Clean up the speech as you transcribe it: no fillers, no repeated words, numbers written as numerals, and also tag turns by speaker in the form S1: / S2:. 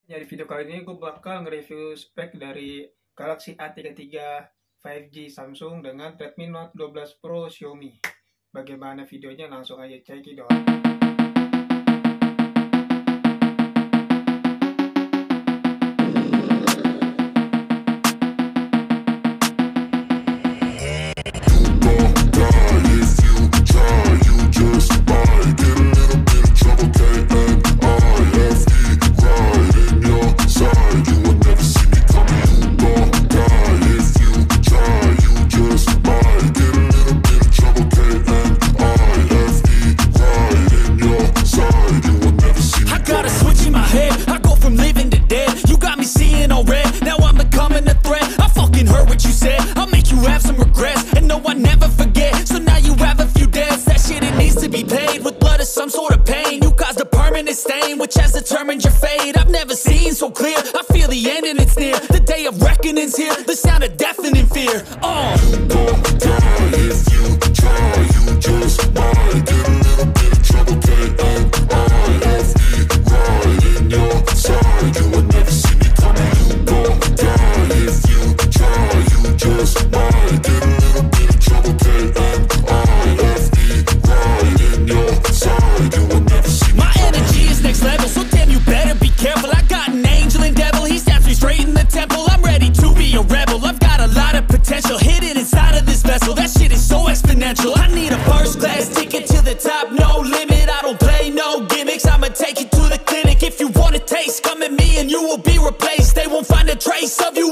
S1: Di video kali ini gue bakal nge-review spek dari Galaxy A33 5G Samsung dengan Redmi Note 12 Pro Xiaomi. Bagaimana videonya? Langsung aja cekidot.
S2: Some sort of pain, you caused a permanent stain, which has determined your fate. I've never seen so clear, I feel the end and it's near. The day of reckoning's here, the sound of deafening fear. You gon' die if you try, you just might get a little bit of trouble, K-N-I-F-E, right in your side, you will never see me coming. You gon' die if you try, you just might get a little bit of trouble, K-N-I-F-E, right in your side, you will never see me. My energy is next level, so damn you better be careful. I got an angel and devil, he stabs me straight in the temple. I'm ready to be a rebel, I've got a lot of potential hidden inside of this vessel. That shit is so exponential. I need a first class ticket to the top, no limit. I don't play no gimmicks, I'ma take you to the clinic. If you want a taste, come at me and you will be replaced. They won't find a trace of you